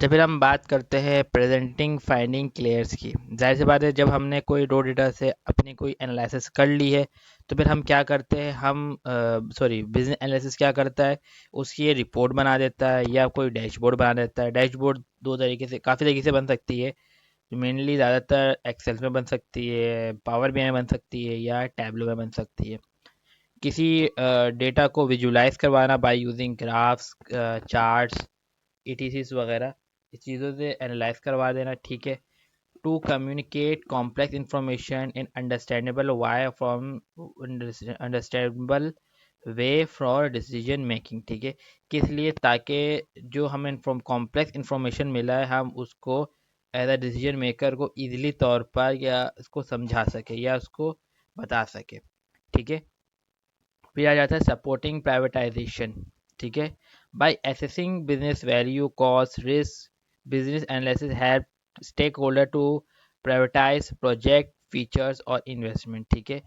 अच्छा, फिर हम बात करते हैं प्रेजेंटिंग फाइंडिंग क्लियर्स की। जाहिर सी बात है, जब हमने कोई रो डेटा से अपनी कोई एनालिसिस कर ली है तो फिर हम क्या करते हैं, हम बिजनेस एनालिसिस क्या करता है, उसकी ये रिपोर्ट बना देता है या कोई डैशबोर्ड बना देता है। डैशबोर्ड दो तरीके से, काफ़ी तरीके से बन सकती है। मेनली ज़्यादातर एक्सेल में बन सकती है, पावर बी में बन सकती है या टैबलो में बन सकती है। किसी डेटा को विजुलाइज करवाना by using graphs, charts, ETC वगैरह, इस चीज़ों से एनालाइज करवा देना, ठीक है। To communicate complex information in understandable why from understandable way for decision making, ठीक है। किस लिए? ताकि जो हमें कॉम्प्लेक्स इंफॉर्मेशन मिला है हम उसको एज अ डिसीजन मेकर को इजीली तौर पर या उसको समझा सके या उसको बता सके, ठीक है। फिर आ जाता है सपोर्टिंग प्राइवेटाइजेशन, ठीक है। By assessing business value, cost, risk, business analysis help stakeholder to privatise project, features और इन्वेस्टमेंट, ठीक है।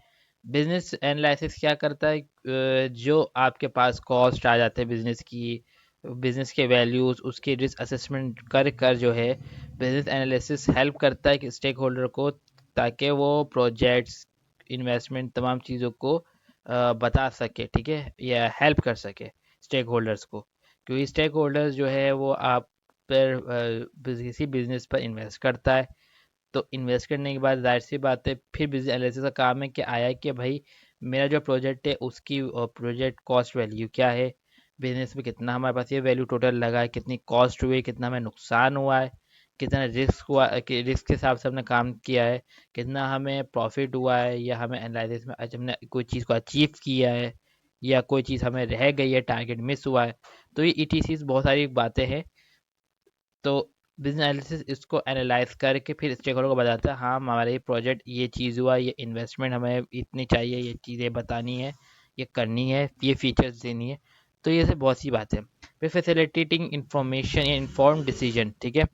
बिजनेस एनालिसिस क्या करता है, जो आपके पास कॉस्ट आ जाते हैं बिजनेस की, बिजनेस के वैल्यूज, उसकी रिस्क असेसमेंट कर कर जो है, बिजनेस एनालिसिस हेल्प करता है कि स्टेक होल्डर को, ताकि वो प्रोजेक्ट्स, इन्वेस्टमेंट, तमाम चीज़ों को बता सके, ठीक है, या हेल्प कर सके स्टेक होल्डर्स को। क्योंकि स्टेक होल्डर्स जो है वो आप पर किसी बिजनेस पर इन्वेस्ट करता है। तो इन्वेस्ट करने के बाद जाहिर सी बात है, फिर बिजनेस एनालिसिस का काम है कि आया कि भाई मेरा जो प्रोजेक्ट है उसकी प्रोजेक्ट कॉस्ट वैल्यू क्या है, बिजनेस में कितना हमारे पास ये वैल्यू टोटल लगा है, कितनी कॉस्ट हुई, कितना हमें नुकसान हुआ है, कितना रिस्क हुआ, कि रिस्क के हिसाब से हमने काम किया है, कितना हमें प्रॉफिट हुआ है, या हमें एनालिसिस में आज हमने कोई चीज़ को अचीव किया है या कोई चीज़ हमें रह गई है, टारगेट मिस हुआ है। तो ये ईटीसी बहुत सारी बातें हैं। तो बिजनेस एनालिसिस इसको एनालाइज करके फिर स्टेक होल्डर को बताता है, हाँ हमारा ये प्रोजेक्ट ये चीज़ हुआ, ये इन्वेस्टमेंट हमें इतनी चाहिए, ये चीज़ें बतानी है, ये करनी है, ये फीचर्स देनी है। तो ये से बहुत सी बातें। फिर फैसिलिटेटिंग इंफॉर्मेशन या इन्फॉर्म डिसीजन, ठीक है।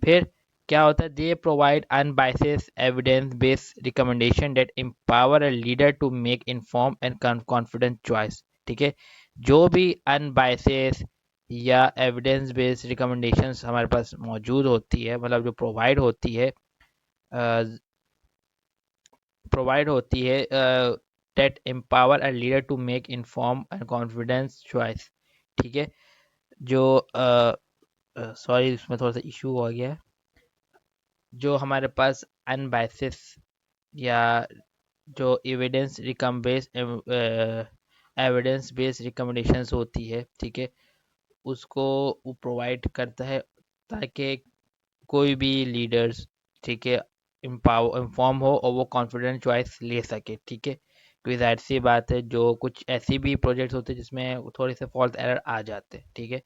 फिर क्या होता है, they provide unbiased evidence based recommendation that empower a leader to make inform and confident choice, ठीक है। जो भी अनबायसेस या एविडेंस बेस्ड रिकमेंडेशंस हमारे पास मौजूद होती है, मतलब जो प्रोवाइड होती है that empower a leader to make inform and confidence choice, ठीक है। जो सॉरी, इसमें थोड़ा सा इशू हो गया है। जो हमारे पास अनबायसेस या जो एविडेंस बेस्ड रिकमेंडेशंस होती है, ठीक है, उसको वो प्रोवाइड करता है ताकि कोई भी लीडर्स, ठीक है, इन्फॉर्म हो और वो कॉन्फिडेंट चॉइस ले सके, ठीक है। क्योंकि जाहिर सी बात है, जो कुछ ऐसी भी प्रोजेक्ट्स होते हैं जिसमें थोड़े से फॉल्ट एरर आ जाते हैं, ठीक है।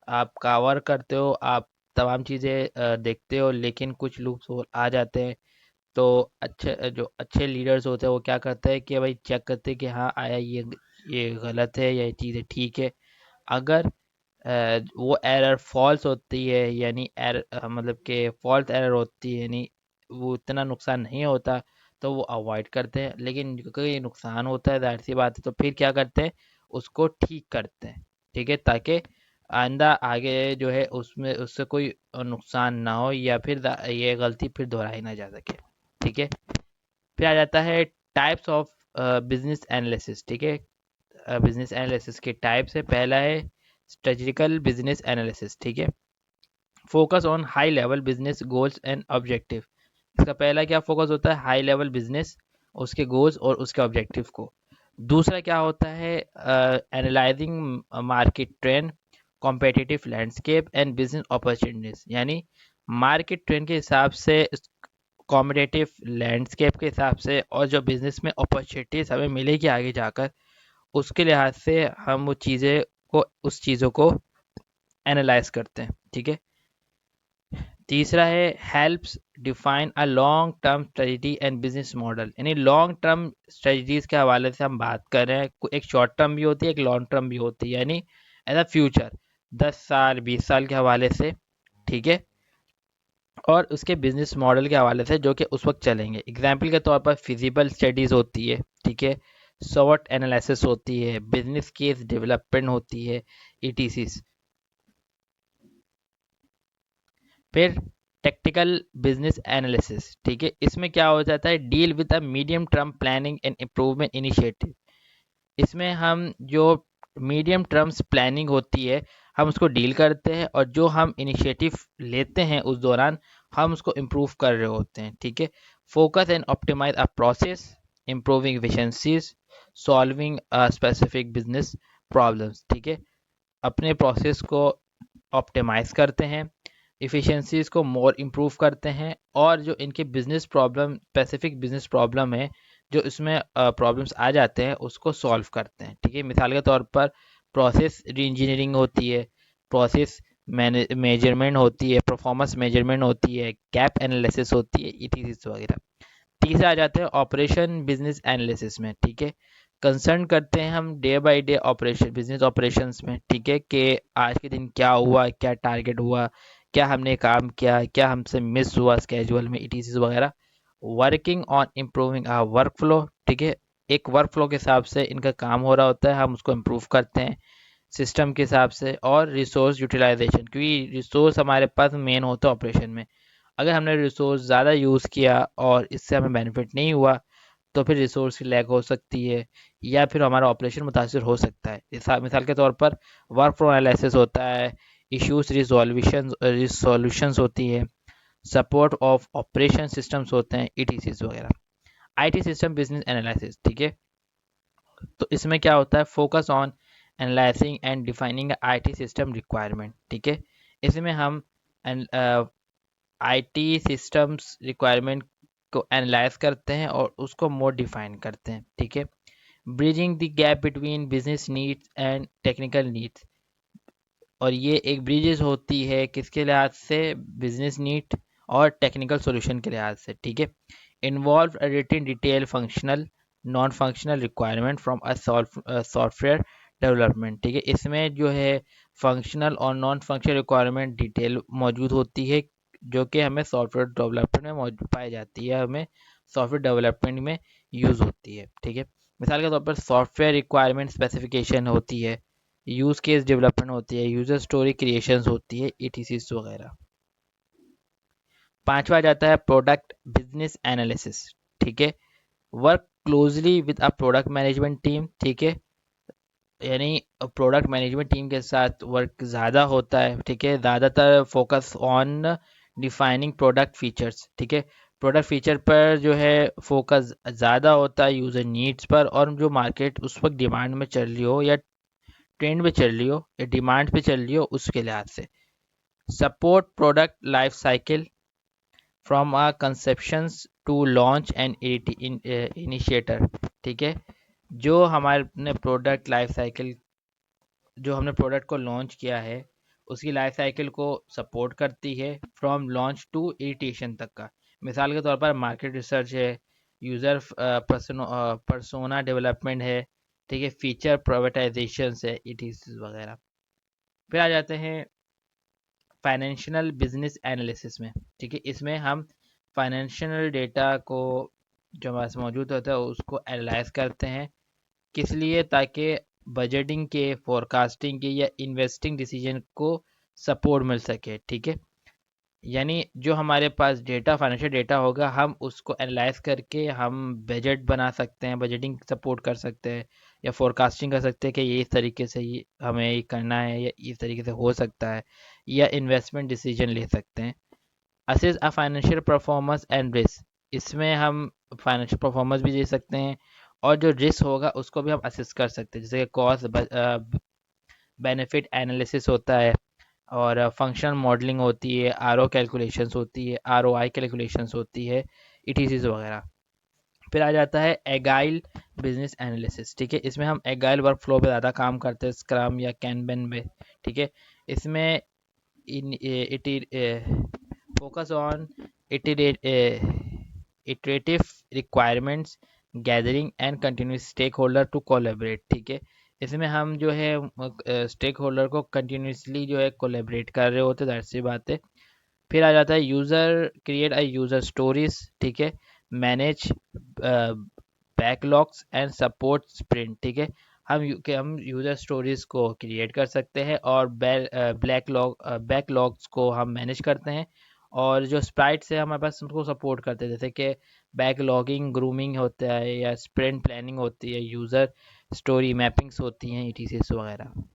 आप कवर करते हो, आप तमाम चीज़ें देखते हो, लेकिन कुछ लूप्स होल आ जाते हैं। तो अच्छे जो अच्छे लीडर्स होते हैं वो क्या करते हैं कि भाई चेक करते हैं कि हाँ आया ये गलत है या ये चीज़ें ठीक है। अगर वो एरर फॉल्स होती है, यानी मतलब कि फॉल्स एरर होती है, यानी वो इतना नुकसान नहीं होता, तो वो अवॉइड करते हैं। लेकिन कोई नुकसान होता है, जाहिर सी बात है, तो फिर क्या करते हैं, उसको ठीक करते हैं, ठीक है, ताकि आइंदा आगे जो है उसमें उससे कोई नुकसान ना हो या फिर ये गलती फिर दोहराई ना जा सके, ठीक है। फिर आ जाता है टाइप्स ऑफ बिजनेस एनालिसिस, ठीक है। बिजनेस एनालिसिस के टाइप्स है, पहला है स्ट्रेटेजिकल बिजनेस एनालिसिस, ठीक है। Focus on high level business goals and objective. इसका पहला क्या फोकस होता है, हाई लेवल बिजनेस, उसके गोल्स और उसके ऑब्जेक्टिव को। दूसरा क्या होता है, analysing market trend, competitive landscape and business opportunities, यानी मार्केट ट्रेंड के हिसाब से, कॉम्पिटिटिव लैंडस्केप के हिसाब से, और जो बिजनेस में अपॉर्चुनिटीज हमें मिलेगी आगे जाकर, उसके लिहाज से हम उस चीज़ों को एनालाइज करते हैं, ठीक है। तीसरा है helps define a long term strategy and business model, यानी लॉन्ग टर्म स्ट्रेटजीज के हवाले से हम बात कर रहे हैं। एक शॉर्ट टर्म भी होती है, एक लॉन्ग टर्म भी होती है, यानी एज अ फ्यूचर 10 साल 20 साल के हवाले से, ठीक है। और उसके बिजनेस मॉडल के हवाले से जो कि उस वक्त चलेंगे। एग्जाम्पल के तौर पर फिजिबल स्टडीज़ होती है, ठीक है, स्वॉट एनालिसिस होती है, बिजनेस केस डेवलपमेंट होती है, ईटीसी। फिर टेक्टिकल बिजनेस एनालिसिस, ठीक है, इसमें क्या हो जाता है, deal with a medium term planning and improvement initiative. इसमें हम जो मीडियम टर्म्स प्लानिंग होती है हम उसको डील करते हैं, और जो हम इनिशिएटिव लेते हैं उस दौरान हम उसको इम्प्रूव कर रहे होते हैं, ठीक है। Focus and optimise a process, improving efficiencies, solving specific business problems, ठीक है। अपने प्रोसेस को ऑप्टिमाइज करते हैं, इफ़िशिएंसीज़ को मोर इम्प्रूव करते हैं, और जो इनके business problem, specific business problem है, जो इसमें प्रॉब्लम्स आ जाते हैं उसको सॉल्व करते हैं, ठीक है। मिसाल के तौर पर प्रोसेस री इंजीनियरिंग होती है, प्रोसेस मेजरमेंट होती है, परफॉर्मेंस मेजरमेंट होती है, गैप एनालिसिस होती है, ईटीसी वगैरह। तीसरा आ जाते हैं ऑपरेशन बिजनेस एनालिसिस में, ठीक है। कंसर्न करते हैं हम day by day operation, business operations में, ठीक है, कि आज के दिन क्या हुआ, क्या टारगेट हुआ, क्या हमने काम किया, क्या हमसे मिस हुआ स्केजुअल में, ईटीसी वगैरह। Working on improving our workflow, ठीक है। एक वर्क फ्लो के हिसाब से इनका काम हो रहा होता है, हम उसको इम्प्रूव करते हैं सिस्टम के हिसाब से। और रिसोर्स यूटिलाइजेशन, क्योंकि रिसोर्स हमारे पास मेन होता है ऑपरेशन में। अगर हमने रिसोर्स ज़्यादा यूज़ किया और इससे हमें बेनिफिट नहीं हुआ तो फिर रिसोर्स की लैग हो सकती है, या फिर हमारा ऑपरेशन मुतासर हो सकता है। मिसाल के तौर पर वर्क फ्लो एनालिसिस होता है, इश्यूज रिजोल्यूशंस होती है, सपोर्ट ऑफ ऑपरेशन सिस्टम्स होते हैं, ईटीसीज वगैरह। आईटी सिस्टम बिजनेस एनालिसिस, ठीक है, तो इसमें क्या होता है, focus on analysing and defining IT system requirement, ठीक है। इसमें हम आईटी सिस्टम्स रिक्वायरमेंट को एनालाइज करते हैं और उसको मोर डिफाइन करते हैं, ठीक है। Bridging the gap between business needs and technical needs, और ये एक ब्रिजेस होती है किसके लिहाज से, बिजनेस नीड और टेक्निकल सॉल्यूशन के लिहाज से, ठीक है। Involve रिटिन detail functional non functional requirement from a software development, ठीक है। इसमें जो है फंक्शनल और नॉन फंक्शनल रिक्वायरमेंट डिटेल मौजूद होती है, जो कि हमें सॉफ्टवेयर डेवलपमेंट में मौजूद पाई जाती है, हमें सॉफ्टवेयर डेवलपमेंट में यूज़ होती है, ठीक है। मिसाल के तौर पर सॉफ्टवेयर रिक्वायरमेंट स्पेसिफिकेशन होती है, यूज़ केस डेवलपमेंट होती है, यूज़र स्टोरी क्रिएशंस होती है, ईटीसीज वगैरह। पांचवा आ जाता है प्रोडक्ट बिजनेस एनालिसिस, ठीक है। Work closely with a product management team, ठीक है, यानी प्रोडक्ट मैनेजमेंट टीम के साथ वर्क ज़्यादा होता है, ठीक है। ज़्यादातर focus on defining product features, ठीक है। प्रोडक्ट फीचर पर जो है फोकस ज़्यादा होता है, यूज़र नीड्स पर, और जो मार्केट उस वक्त डिमांड में चल रही हो, या ट्रेंड पे चल रही हो, या डिमांड पे चल रही हो, उसके लिहाज से। Support product life cycle from a conceptions to launch and initiator, ठीक है। जो हमारे अपने प्रोडक्ट लाइफ साइकिल, जो हमने प्रोडक्ट को लॉन्च किया है उसकी लाइफ साइकिल को सपोर्ट करती है, फ्रॉम लॉन्च टू इरिटेशन तक का। मिसाल के तौर पर मार्केट रिसर्च है, यूज़र पर्सोना डेवलपमेंट है, ठीक है, फीचर प्राइवेटाइजेशन है, ईटीसी वगैरह। फिर आ जाते हैं फाइनेंशियल बिजनेस एनालिसिस में, ठीक है। इसमें हम फाइनेंशियल डेटा को जो हमारे पास मौजूद होता है उसको एनालाइज करते हैं, किस लिए, ताकि बजटिंग के, फोरकास्टिंग के, या इन्वेस्टिंग डिसीजन को सपोर्ट मिल सके, ठीक है। यानी जो हमारे पास डेटा, फाइनेंशियल डेटा होगा, हम उसको एनालाइज करके हम बजट बना सकते हैं, बजटिंग सपोर्ट कर सकते हैं, या फोरकास्टिंग कर सकते हैं कि ये इस तरीके से ये हमें ये करना है, या इस तरीके से हो सकता है, या इन्वेस्टमेंट डिसीजन ले सकते हैं। Assess a financial performance and risk, इसमें हम फाइनेंशियल परफॉर्मेंस भी दे सकते हैं, और जो रिस्क होगा उसको भी हम असेस कर सकते हैं, जैसे कॉस्ट बेनिफिट एनालिसिस होता है, और फंक्शनल मॉडलिंग होती है, आर ओ कैलकुलेशंस होती है, आर ओ आई कैलकुलेशंस होती है, ईटीसीज वगैरह। फिर आ जाता है एगाइल बिजनेस एनालिसिस, ठीक है। इसमें हम एगाइल वर्क फ्लो पे ज़्यादा काम करते हैं, स्क्रम या कैनबन में, ठीक है। इसमें in it focus on iterative requirements gathering and continuous stakeholder to collaborate, ठीक है। इसमें हम जो है स्टेक होल्डर को कंटिन्यूसली जो है कोलेबरेट कर रहे होते, ज़ाहिर सी बात है। फिर आ जाता है user create a user stories, ठीक है, manage backlogs and support sprint, ठीक है। हम यूज़र स्टोरीज को क्रिएट कर सकते हैं, और बैकलॉग्स को हम मैनेज करते हैं। और जो स्प्राइट्स है हमारे पास उनको सपोर्ट करते हैं, जैसे कि बैकलॉगिंग, ग्रूमिंग होता है, या स्प्रिंट प्लानिंग होती है, यूज़र स्टोरी मैपिंग्स होती हैं, ईटीसीएस वगैरह।